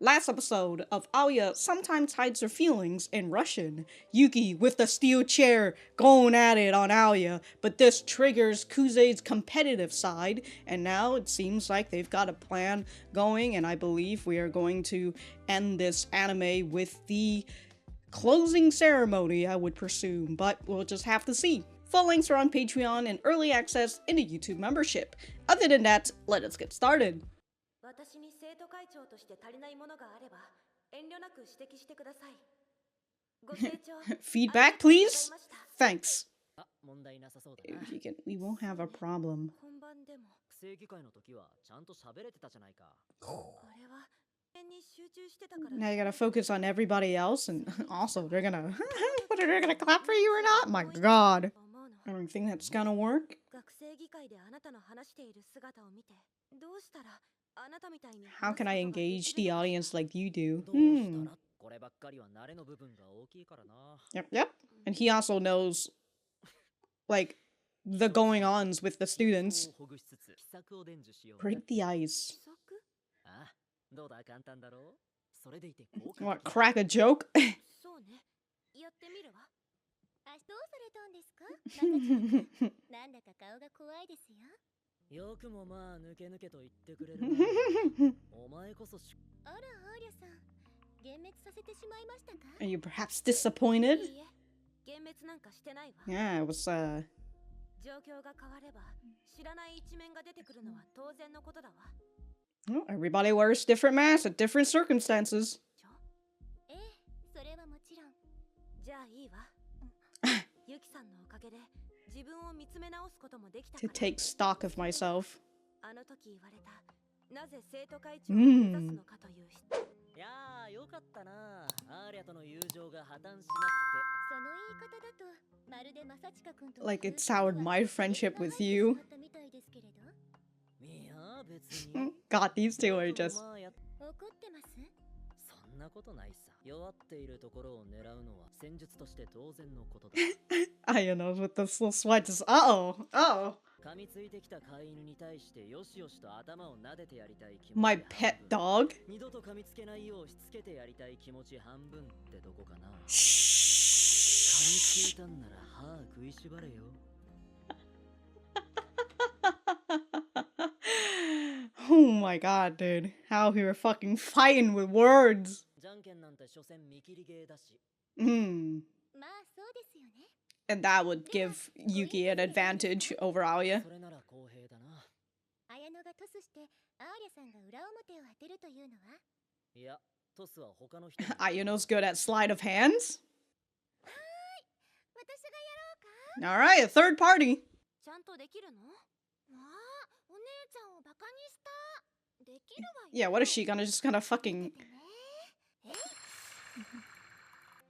Last episode of Alya sometimes hides her feelings in Russian. Yuki with the steel chair going at it on Alya, but this triggers Kuze's competitive side, and now it seems like they've got a plan going, and I believe we are going to end this anime with the closing ceremony, I would presume, but we'll just have to see. Full links are on Patreon and early access in a YouTube membership. Other than that, let us get started. Feedback, please? Thanks. If you can, we won't have a problem. Now you gotta focus on everybody else, and also they're gonna whether they're gonna clap for you or not. My god, I don't think that's gonna work. How can I engage the audience like you do? Yep. And he also knows, like, the going-ons with the students. Break the ice. What, crack a joke? Are you perhaps disappointed? Yeah, it was, oh, everybody wears different masks at different circumstances. To take stock of myself. Like it soured my friendship with you. God, these two are just... Ayano with the little sweats. Uh-oh. My pet dog? Shh. Oh my god, dude. How we were fucking fighting with words. And that would give Yuki an advantage over Alya. Ayano's good at sleight of hands? Alright, a third party. Yeah, what is she gonna just kind of fucking...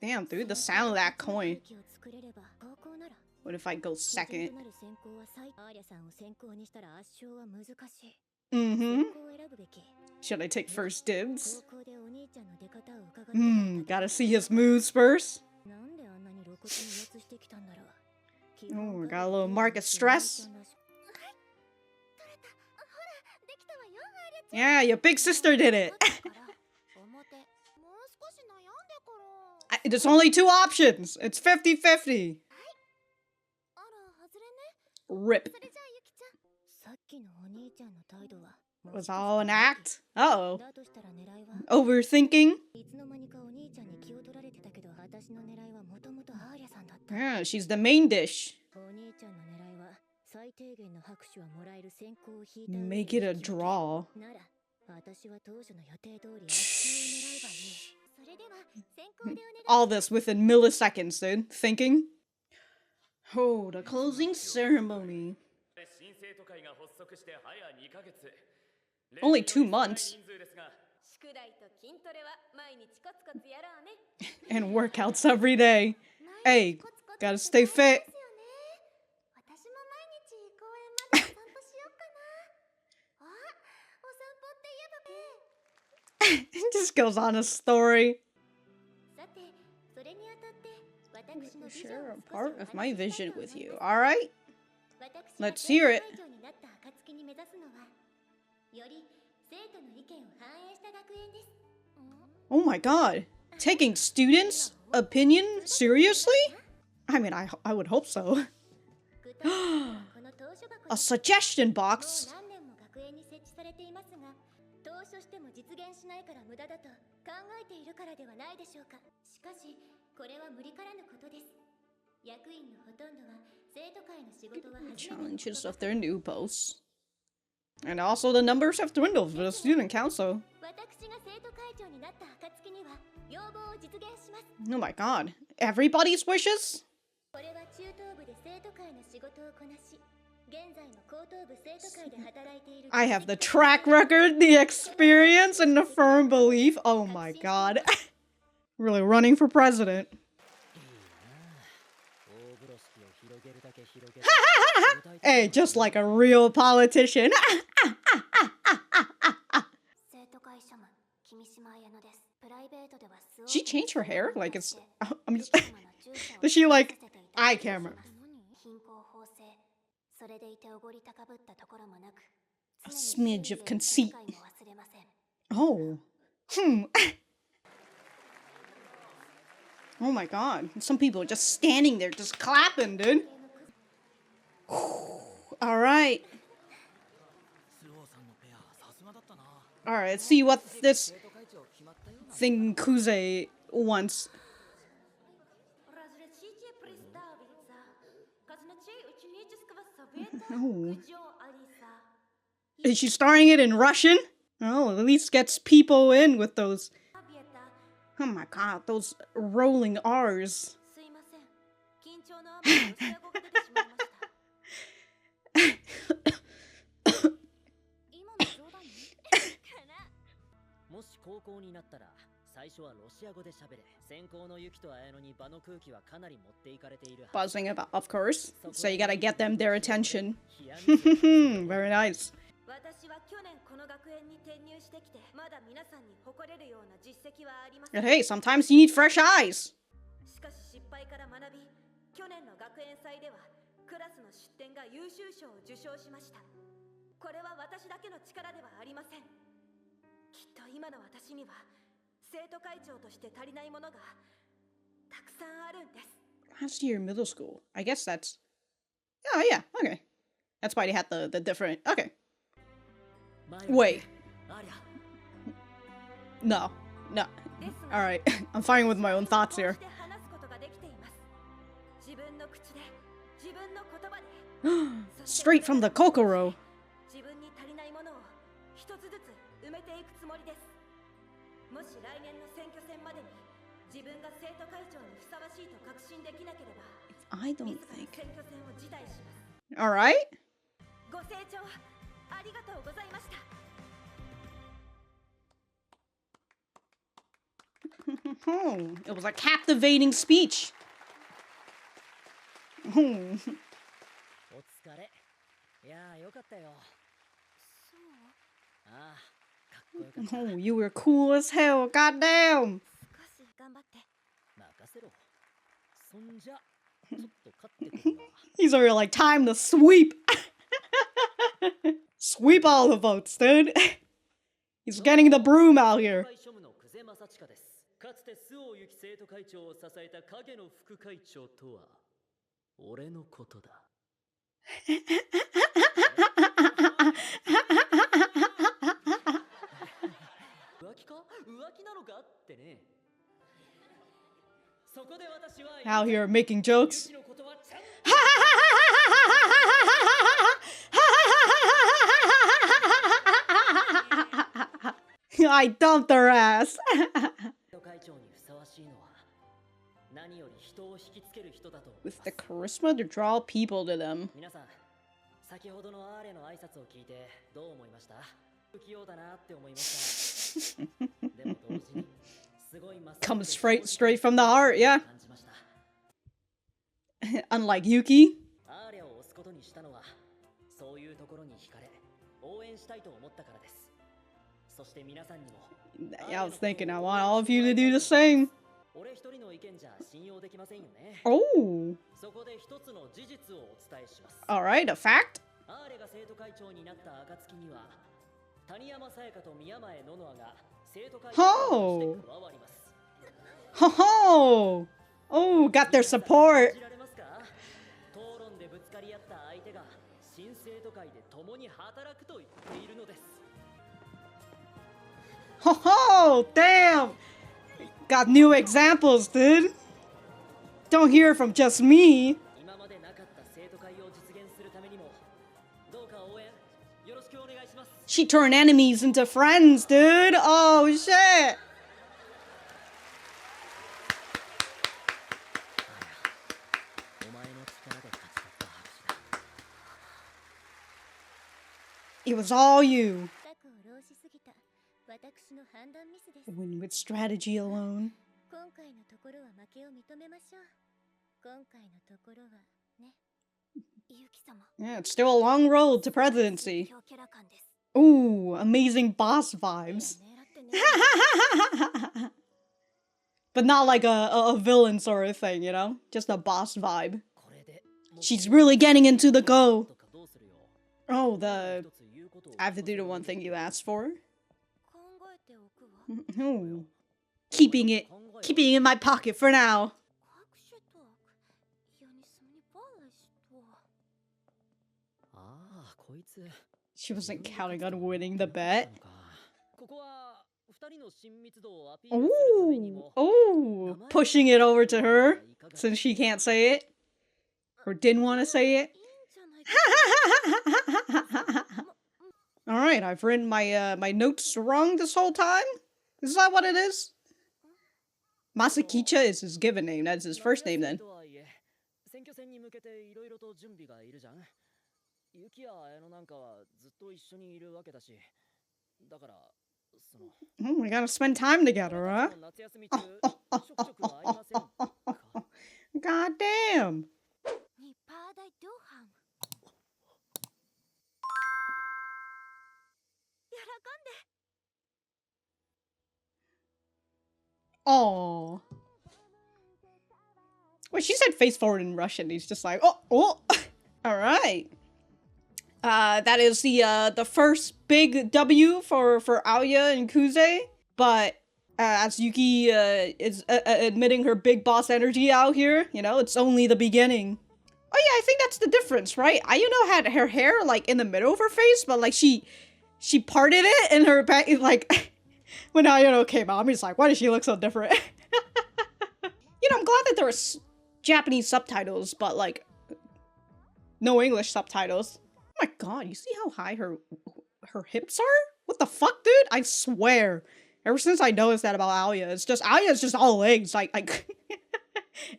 Damn, dude, the sound of that coin. What if I go second? Should I take first dibs? Gotta see his moves first. Oh, we got a little mark of stress. Yeah, your big sister did it. There's only two options. It's 50-50. Rip. Was all an act? Uh-oh. Overthinking? Yeah, she's the main dish. Make it a draw. All this within milliseconds, dude. Thinking. Oh, the closing ceremony. Only 2 months. And workouts every day. Hey, gotta stay fit. It just goes on a story. Share a part of my vision with you, alright? Let's hear it. Oh my god. Taking students' opinion seriously? I mean, I would hope so. A suggestion box? Challenges of their new posts. And also the numbers have dwindled for the student council. Oh my god. Everybody's wishes? I have the track record, the experience, and the firm belief. Oh my god. Really running for president. Hey, just like a real politician. She changed her hair? Like it's... I'm just... Does she like... eye camera? A smidge of conceit. Oh. Oh my god. Some people are just standing there, just clapping, dude. Alright. Alright, let's see what this thing Kuze wants. Oh. Is she starting it in Russian? Oh, at least gets people in with those. Oh my god, those rolling R's. Buzzing about, of course. So you gotta get them their attention. Very nice. And hey, sometimes you need fresh eyes. Last year middle school. I guess that's... Oh yeah, okay. That's why they had the different... Okay. Wait. No. No. Alright. I'm fighting with my own thoughts here. Straight from the Kokoro. I don't think. Alright. It was a captivating speech. Oh, you were cool as hell, goddamn. He's already like, time to sweep. Sweep all the votes, dude. He's getting the broom out here. Out here making jokes. I dumped her ass. With the charisma to draw people to them. Comes straight from the heart, yeah. Unlike Yuki. Yeah, I was thinking I want all of you to do the same. Oh. Alright, a fact? Oh! Ho ho! Oh, got their support! Ho ho! Damn! Got new examples, dude! Don't hear it from just me! She turned enemies into friends, dude! Oh shit! It was all you. Win with strategy alone. Yeah, it's still a long road to presidency. Ooh, amazing boss vibes. But not like a villain sort of thing, you know? Just a boss vibe. She's really getting into the go. Oh, I have to do the one thing you asked for. Ooh. Keeping it in my pocket for now. She wasn't counting on winning the bet. Ooh, oh, pushing it over to her since she can't say it or didn't want to say it. All right, I've written my my notes wrong this whole time. Is that what it is? Masakicha is his given name. That's his first name then. Oh, we gotta spend time together, huh? God damn. Oh. Wait, she said face forward in Russian. He's just like, oh. All right. That is the first big W for Alya and Kuze, but as Yuki is admitting her big boss energy out here, you know, it's only the beginning. Oh yeah, I think that's the difference, right? Ayano had her hair like in the middle of her face, but like she parted it in her back, like when Ayano came out, I'm just like, why does she look so different? You know, I'm glad that there are Japanese subtitles, but like no English subtitles. Oh my god, you see how high her hips are? What the fuck, dude? I swear. Ever since I noticed that about Alya, it's just Alya's just all legs. Like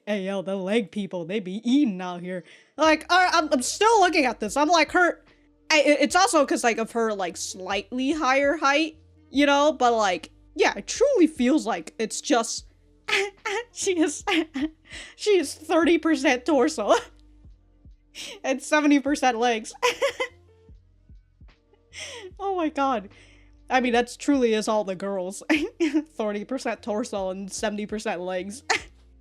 hey yo, the leg people, they be eating out here. Like, I'm still looking at this. I'm like, it's also because like of her like slightly higher height, you know. But like, yeah, it truly feels like it's just she is 30% torso. And 70% legs. Oh my god. I mean, that's truly is all the girls. 30% torso and 70% legs.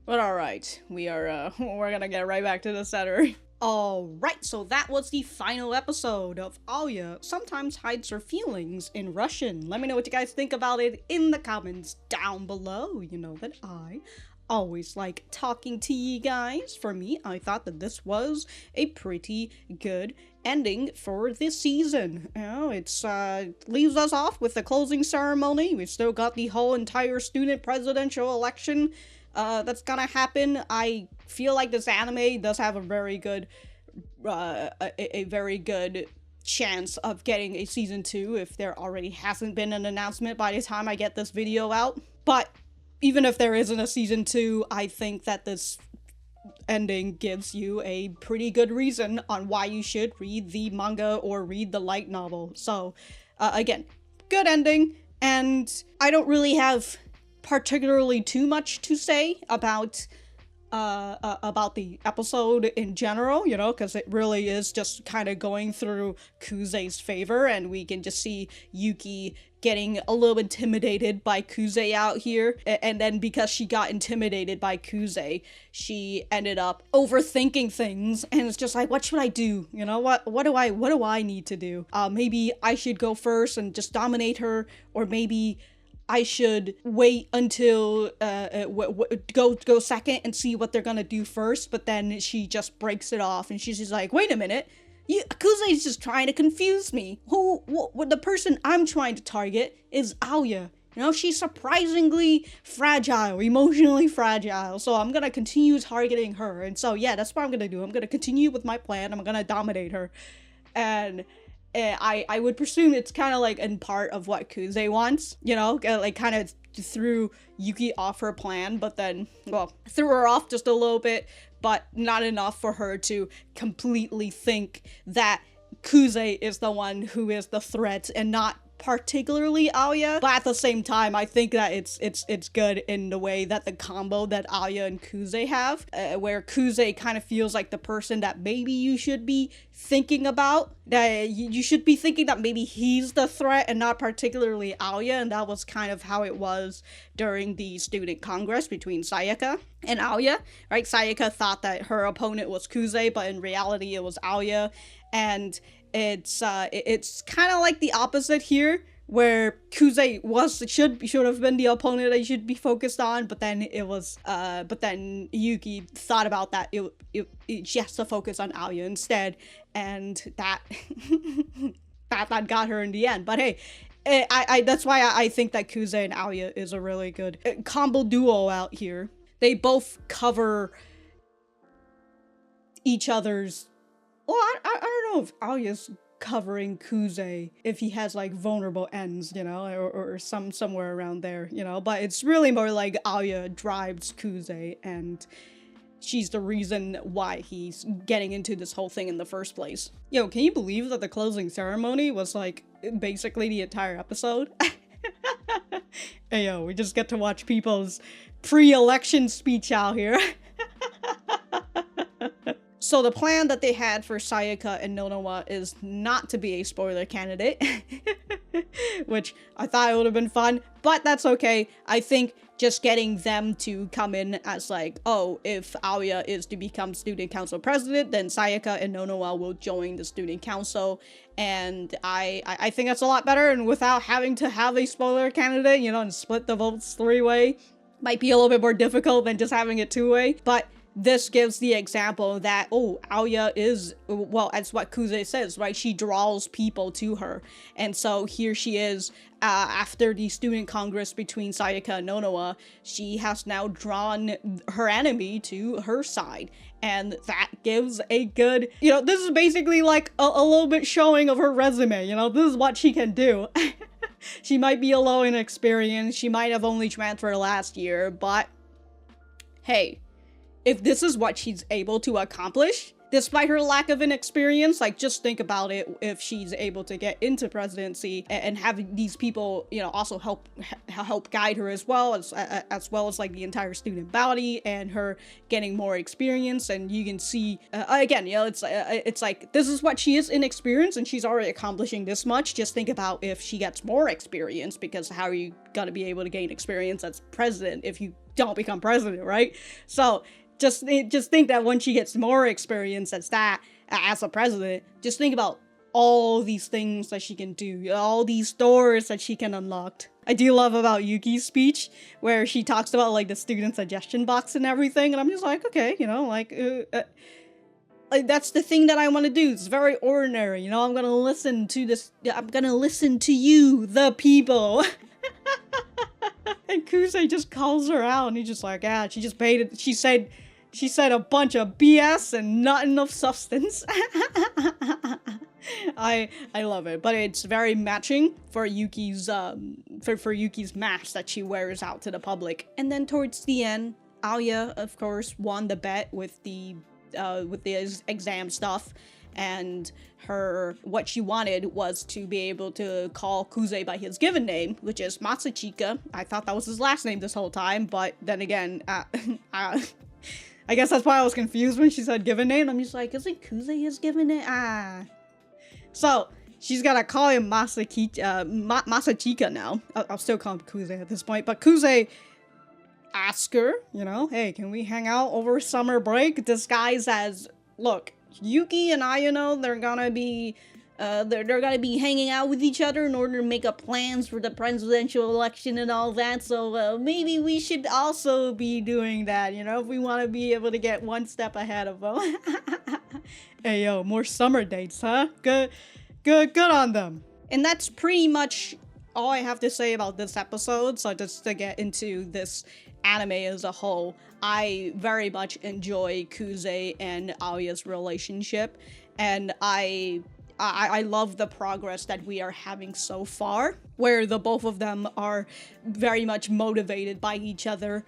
But alright, we're gonna get right back to the center. Alright, so that was the final episode of Alya Sometimes Hides Her Feelings in Russian. Let me know what you guys think about it in the comments down below. You know that I always like talking to you guys. For me, I thought that this was a pretty good ending for this season. You know, it's leaves us off with the closing ceremony. We've still got the whole entire student presidential election that's gonna happen. I feel like this anime does have a very good a very good chance of getting a season 2 if there already hasn't been an announcement by the time I get this video out. But even if there isn't a season 2, I think that this ending gives you a pretty good reason on why you should read the manga or read the light novel. So, again, good ending, and I don't really have particularly too much to say about the episode in general, you know, because it really is just kind of going through Kuze's favor, and we can just see Yuki getting a little intimidated by Kuze out here, and then because she got intimidated by Kuze, she ended up overthinking things, and it's just like, what should I do? You know, what do I need to do? Maybe I should go first and just dominate her, or maybe I should wait until go second and see what they're gonna do first, but then she just breaks it off and she's just like, wait a minute, Kuze's just trying to confuse me. The person I'm trying to target is Alya. You know, she's surprisingly fragile, emotionally fragile, so I'm gonna continue targeting her. And so, yeah, that's what I'm gonna do. I'm gonna continue with my plan. I'm gonna dominate her. And I would presume it's kind of like in part of what Kuze wants, you know, like kind of threw Yuki off her plan, but then, well, threw her off just a little bit, but not enough for her to completely think that Kuze is the one who is the threat and not particularly Alya. But at the same time, I think that it's good in the way that the combo that Alya and Kuze have, where Kuze kind of feels like the person that maybe you should be thinking about, that you should be thinking that maybe he's the threat and not particularly Alya, and that was kind of how it was during the student congress between Sayaka and Alya, right? Sayaka thought that her opponent was Kuze, but in reality it was Alya, and it's kind of like the opposite here, where Kuze should have been the opponent that you should be focused on, but then Yuki thought about that she has to focus on Alya instead, and that that got her in the end. But hey, that's why I think that Kuze and Alya is a really good combo duo out here. They both cover each other's. Well, I don't know if Alya's covering Kuze if he has like vulnerable ends, you know, or somewhere around there, you know, but it's really more like Alya drives Kuze and she's the reason why he's getting into this whole thing in the first place. Yo, can you believe that the closing ceremony was like basically the entire episode? Hey yo, we just get to watch people's pre-election speech out here. So the plan that they had for Sayaka and Nonoa is not to be a spoiler candidate, which I thought it would have been fun, but that's okay. I think just getting them to come in as like, oh, if Alya is to become student council president, then Sayaka and Nonoa will join the student council, and I think that's a lot better, and without having to have a spoiler candidate, you know, and split the votes three-way, might be a little bit more difficult than just having it two-way, but this gives the example that, oh, Alya is, well, that's what Kuze says, right? She draws people to her. And so here she is, after the student congress between Sayaka and Nonoa, she has now drawn her enemy to her side. And that gives a good, you know, this is basically like a little bit showing of her resume, you know, this is what she can do. She might be a low in experience, she might have only transferred last year, but hey, if this is what she's able to accomplish, despite her lack of an experience, like just think about it, if she's able to get into presidency and have these people, you know, also help guide her as well as like the entire student body and her getting more experience, and you can see, again, you know, it's like, this is what she is in experience and she's already accomplishing this much. Just think about if she gets more experience, because how are you gonna be able to gain experience as president if you don't become president, right? So just think that when she gets more experience as a president, just think about all these things that she can do, all these doors that she can unlock. I do love about Yuki's speech, where she talks about like the student suggestion box and everything, and I'm just like, okay, you know, like that's the thing that I want to do. It's very ordinary, you know, I'm gonna listen to you, the people. And Kuze just calls her out, and he's just like, yeah, she said a bunch of BS and not enough substance. I love it, but it's very matching for Yuki's for Yuki's mask that she wears out to the public. And then towards the end, Alya, of course, won the bet with the exam stuff, and what she wanted was to be able to call Kuze by his given name, which is Matsuchika. I thought that was his last name this whole time, but then again, I guess that's why I was confused when she said given name. I'm just like, isn't Kuze his given name? So she's gotta call him Masachika now. I'll still call him Kuze at this point, but Kuze asks her, you know, hey, can we hang out over summer break? Disguised as, look, Yuki and Ayano, they're gonna be they're gonna be hanging out with each other in order to make up plans for the presidential election and all that. So maybe we should also be doing that, you know, if we want to be able to get one step ahead of them. Hey yo, more summer dates, huh? Good on them. And that's pretty much all I have to say about this episode. So just to get into this anime as a whole, I very much enjoy Kuze and Alya's relationship, and I love the progress that we are having so far, where the both of them are very much motivated by each other,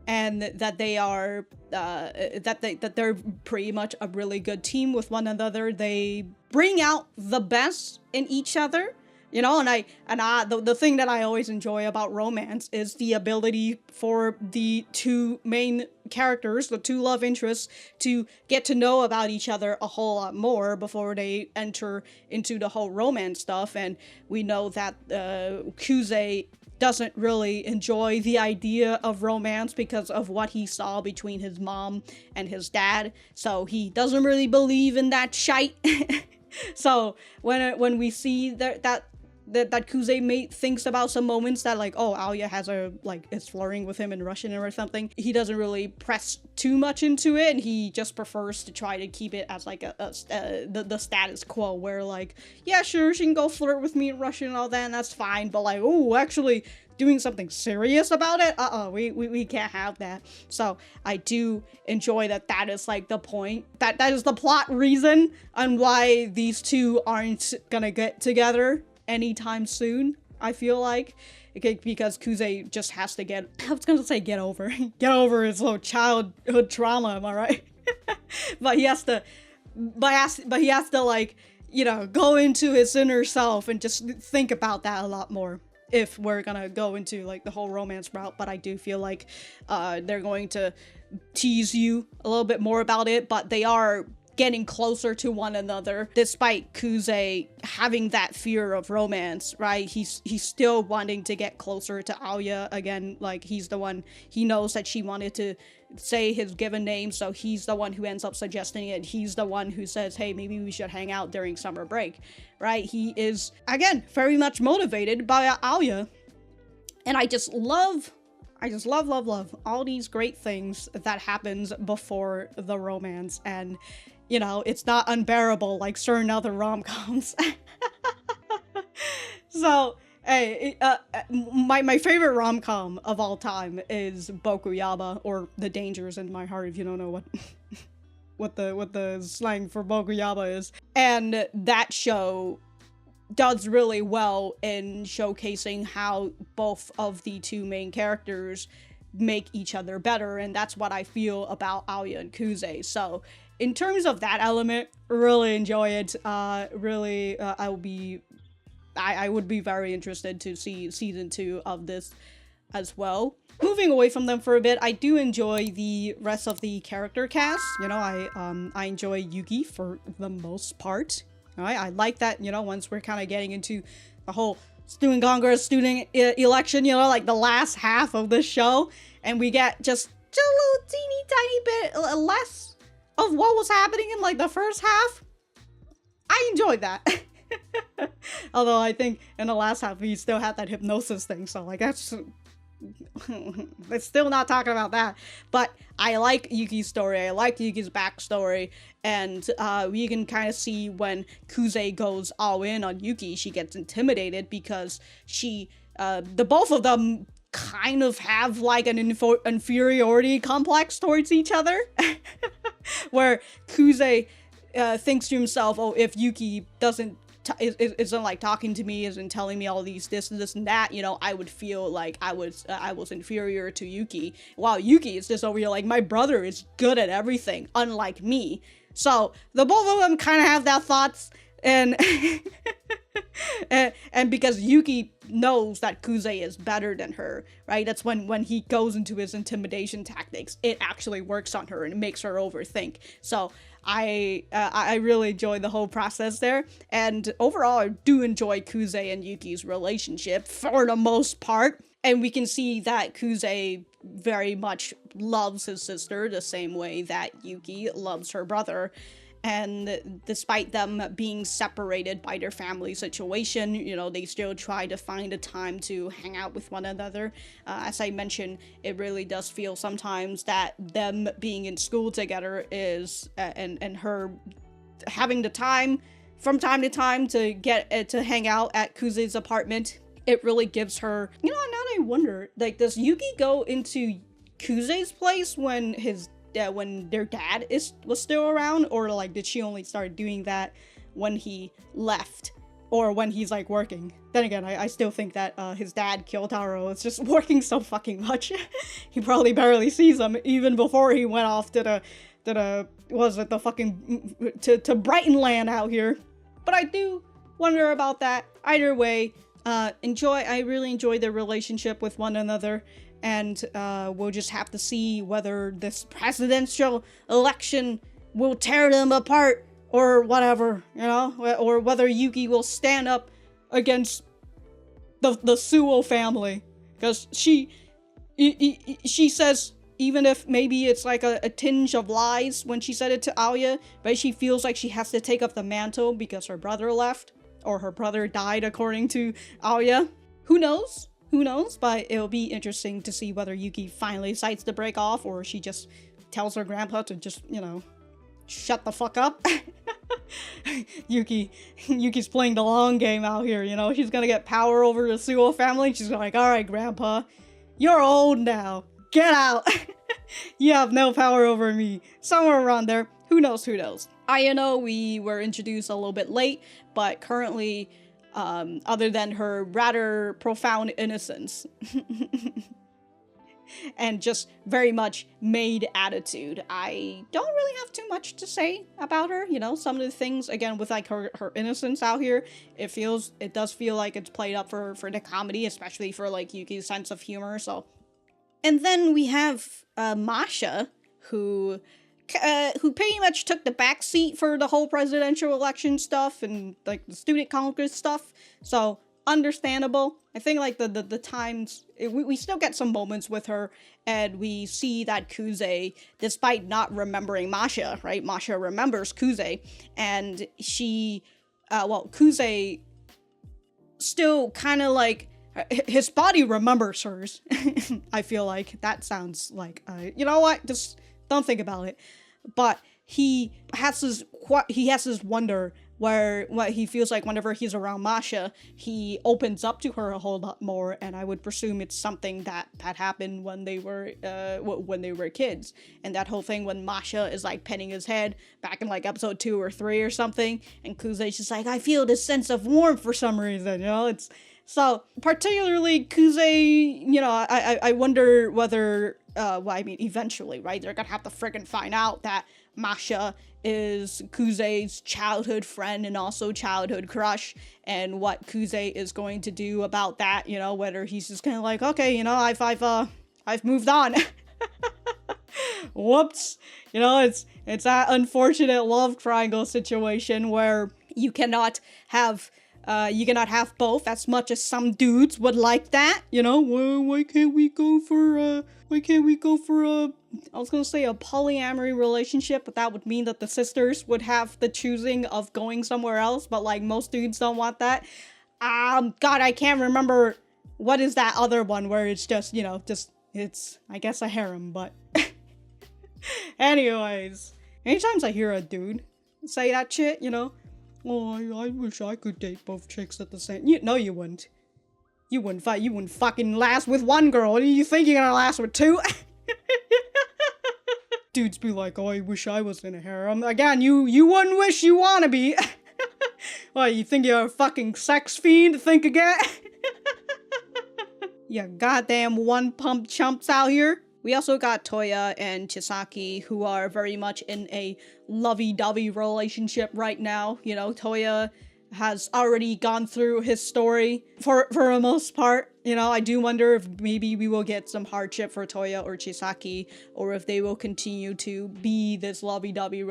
and that they are that they're pretty much a really good team with one another. They bring out the best in each other, you know, the thing that I always enjoy about romance is the ability for the two main characters, the two love interests, to get to know about each other a whole lot more before they enter into the whole romance stuff. And we know that Kuze doesn't really enjoy the idea of romance because of what he saw between his mom and his dad, so he doesn't really believe in that shite. So when we see that Kuze thinks about some moments that, like, oh, Alya is flirting with him in Russian or something, he doesn't really press too much into it, and he just prefers to try to keep it as like the status quo, where like, yeah, sure, she can go flirt with me in Russian and all that, and that's fine, but like, oh, actually doing something serious about it, we can't have that. So I do enjoy that is like the point, that is the plot reason on why these two aren't gonna get together anytime soon, I feel like. Because Kuze just has to get over his little childhood trauma, am I right? but he has to like, you know, go into his inner self and just think about that a lot more, if we're gonna go into like the whole romance route. But I do feel like they're going to tease you a little bit more about it, but they are getting closer to one another, despite Kuze having that fear of romance, right? He's still wanting to get closer to Alya again. Like, he's the one, he knows that she wanted to say his given name, so he's the one who ends up suggesting it. He's the one who says, hey, maybe we should hang out during summer break, right? He is, again, very much motivated by Alya, and I just love all these great things that happens before the romance. And you know, it's not unbearable like certain other rom-coms. So, hey, my favorite rom-com of all time is Bokuyaba, or The Dangers in My Heart, if you don't know what the slang for Bokuyaba is. And that show does really well in showcasing how both of the two main characters make each other better, and that's what I feel about Alya and Kuze. So in terms of that element, really enjoy it. I would be very interested to see season 2 of this as well. Moving away from them for a bit, I do enjoy the rest of the character cast. You know, I enjoy Yuki for the most part. Alright, I like that, you know, once we're kind of getting into the whole student congress, student election, you know, like the last half of this show, and we get just a little teeny tiny bit less of what was happening in like the first half. I enjoyed that. Although I think in the last half we still had that hypnosis thing, so like that's let's still not talking about that. But I like Yuki's story, I like Yuki's backstory, and we can kind of see when Kuze goes all in on Yuki, she gets intimidated because the both of them kind of have like an inferiority complex towards each other. Where Kuze thinks to himself, oh, if Yuki isn't like talking to me, isn't telling me all this and that, you know, I would feel like I was inferior to Yuki. While Yuki is just over here like, my brother is good at everything, unlike me. So the both of them kind of have that thoughts, and and because Yuki knows that Kuze is better than her, right? That's when he goes into his intimidation tactics, it actually works on her and it makes her overthink. So I really enjoy the whole process there, and overall I do enjoy Kuze and Yuki's relationship for the most part, and we can see that Kuze very much loves his sister the same way that Yuki loves her brother. And despite them being separated by their family situation, you know, they still try to find a time to hang out with one another. As I mentioned, it really does feel sometimes that them being in school together is, and her having the time from time to time to get to hang out at Kuze's apartment, it really gives her, you know, now that I wonder, like, does Yuki go into Kuze's place when when their dad was still around, or like did she only start doing that when he left, or when he's like working? Then again, I still think that his dad Kyotaro is just working so fucking much. He probably barely sees him even before he went off to the was it the fucking to Brighton land out here. But I do wonder about that. Either way, I really enjoy their relationship with one another. And we'll just have to see whether this presidential election will tear them apart or whatever, you know? Or whether Yuki will stand up against the Suo family. Because she says, even if maybe it's like a tinge of lies when she said it to Alya, but she feels like she has to take up the mantle because her brother left. Or her brother died, according to Alya. Who knows? Who knows? But it'll be interesting to see whether Yuki finally decides to break off, or she just tells her grandpa to just, you know, shut the fuck up. Yuki's playing the long game out here, you know? She's gonna get power over the Suo family. She's like, alright, grandpa, you're old now. Get out. You have no power over me. Somewhere around there. Who knows, who knows? Ayano, we were introduced a little bit late, but currently, other than her rather profound innocence and just very much maid attitude, I don't really have too much to say about her. You know, some of the things, again, with like her innocence out here, it does feel like it's played up for the comedy, especially for like Yuki's sense of humor. So, and then we have Masha, who pretty much took the backseat for the whole presidential election stuff and like the student congress stuff. So understandable. I think like the times we still get some moments with her, and we see that Kuze, despite not remembering Masha, right? Masha remembers Kuze, and Kuze still kind of like his body remembers hers. I feel like that sounds like you know what? Just don't think about it. But he has this wonder where what he feels like whenever he's around Masha, he opens up to her a whole lot more, and I would presume it's something that happened when they were kids. And that whole thing when Masha is like petting his head back in like episode 2 or 3 or something, and Kuze's just like, I feel this sense of warmth for some reason, you know? It's so particularly Kuze, you know, I wonder whether eventually, right? They're gonna have to friggin' find out that Masha is Kuze's childhood friend and also childhood crush, and what Kuze is going to do about that, you know, whether he's just kind of like, okay, you know, I've moved on. Whoops. You know, it's that unfortunate love triangle situation where you cannot have both, as much as some dudes would like that, you know? Why can't we go for I was gonna say a polyamory relationship, but that would mean that the sisters would have the choosing of going somewhere else, but like most dudes don't want that. God, I can't remember what is that other one where it's just, you know, it's, I guess, a harem, but anyways, anytime I hear a dude say that shit, you know, oh, I wish I could date both chicks at the same... No, you wouldn't. You wouldn't fucking last with one girl. Do you think you're gonna last with two? Dudes be like, oh, I wish I was in a harem. Again, you wouldn't wish you wanna be. What, you think you're a fucking sex fiend? Think again? You goddamn one-pump chumps out here. We also got Toya and Chisaki, who are very much in a lovey-dovey relationship right now. You know, Toya has already gone through his story for the most part. You know, I do wonder if maybe we will get some hardship for Toya or Chisaki, or if they will continue to be this lovey-dovey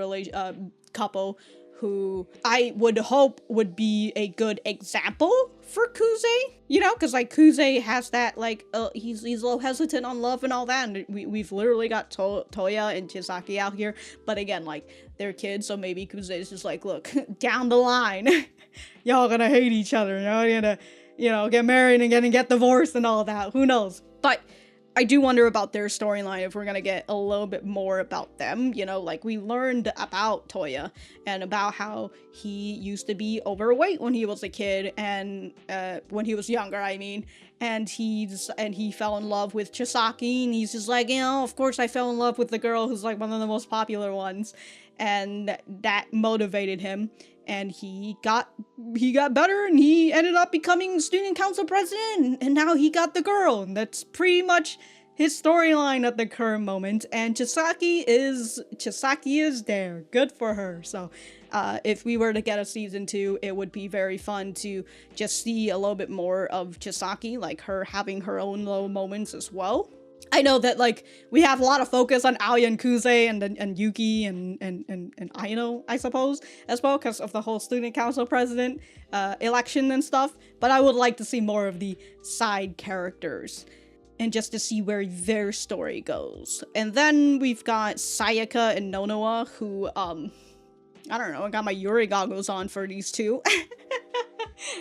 couple who I would hope would be a good example for Kuze, you know, because like Kuze has that like he's a little hesitant on love and all that, and we've literally got Toya and Chisaki out here, but again, like they're kids, so maybe Kuze is just like, look, down the line y'all gonna hate each other, y'all gonna, you know, get married and get divorced and all that, who knows. But I do wonder about their storyline, if we're gonna get a little bit more about them, you know, like we learned about Toya and about how he used to be overweight when he was a kid, and when he was younger, I mean, and he fell in love with Chisaki, and he's just like, you know, of course I fell in love with the girl who's like one of the most popular ones, and that motivated him. And he got better, and he ended up becoming student council president, and now he got the girl, and that's pretty much his storyline at the current moment. And Chisaki is there. Good for her. So if we were to get a season 2, it would be very fun to just see a little bit more of Chisaki, like her having her own low moments as well. I know that, like, we have a lot of focus on Alya and Kuze and Yuki and Ayano, I suppose, as well, because of the whole student council president election and stuff, but I would like to see more of the side characters, and just to see where their story goes. And then we've got Sayaka and Nonoa, who, I don't know, I got my Yuri goggles on for these two.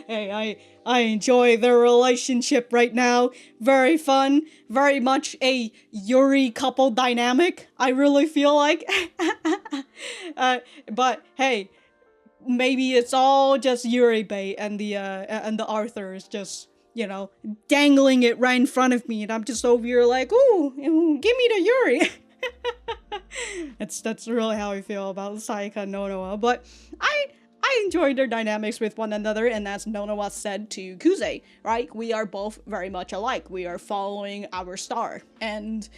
Hey, I enjoy their relationship right now. Very fun. Very much a Yuri couple dynamic, I really feel like. But hey, maybe it's all just Yuri bait, and the Arthur is just, you know, dangling it right in front of me, and I'm just over here like, ooh, give me the Yuri. That's really how I feel about Sayaka and Nonoa. But I enjoyed their dynamics with one another, and as Nonoa said to Kuze, right? We are both very much alike. We are following our star. And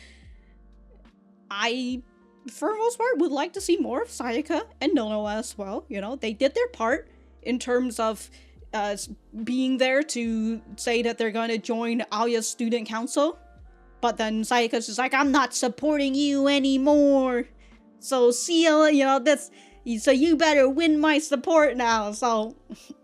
I, for the most part, would like to see more of Sayaka and Nonoa as well. You know, they did their part in terms of being there to say that they're going to join Alya's student council. But then Sayaka's just like, I'm not supporting you anymore. So see you know, that's... So you better win my support now. So,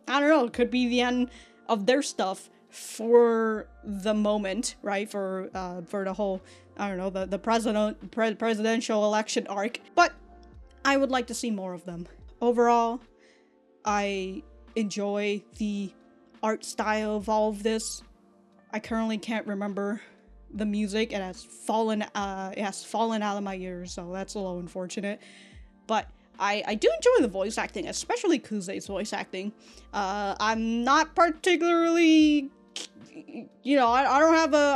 I don't know, it could be the end of their stuff for the moment, right? For the whole, I don't know, the presidential election arc. But I would like to see more of them. Overall, I enjoy the art style of all of this. I currently can't remember the music. It has fallen out of my ears, so that's a little unfortunate. But I do enjoy the voice acting, especially Kuze's voice acting. I'm not particularly, you know, I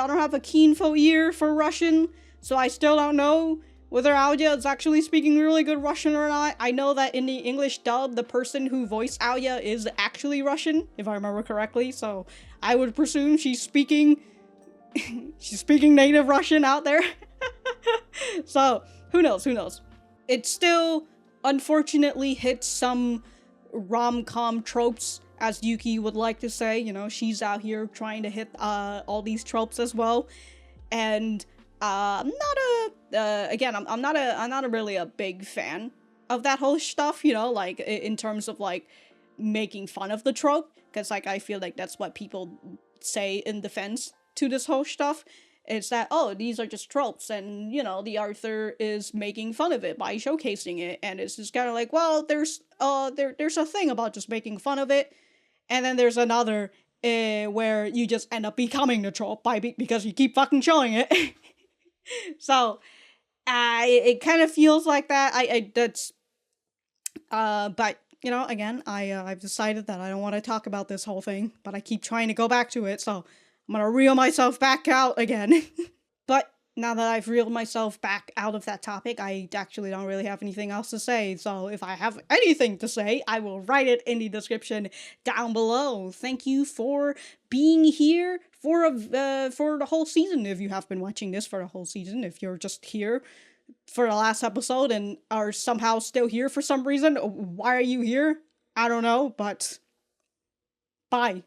don't have a keen-fo ear for Russian, so I still don't know whether Alya is actually speaking really good Russian or not. I know that in the English dub, the person who voiced Alya is actually Russian, if I remember correctly, so I would presume she's speaking native Russian out there. So, who knows? It still unfortunately hits some rom-com tropes, as Yuki would like to say. You know, she's out here trying to hit all these tropes as well. And I'm not really a big fan of that whole stuff, you know, like in terms of like making fun of the trope, because like I feel like that's what people say in defense to this whole stuff. It's that, oh, these are just tropes, and, you know, the Arthur is making fun of it by showcasing it, and it's just kind of like, well, there's a thing about just making fun of it, and then there's another where you just end up becoming the trope because you keep fucking showing it. So, it kind of feels like that. But, you know, again, I've decided that I don't want to talk about this whole thing, but I keep trying to go back to it, so I'm gonna reel myself back out again. But now that I've reeled myself back out of that topic, I actually don't really have anything else to say. So if I have anything to say, I will write it in the description down below. Thank you for being here for the whole season. If you have been watching this for the whole season, if you're just here for the last episode and are somehow still here for some reason, why are you here? I don't know, but bye.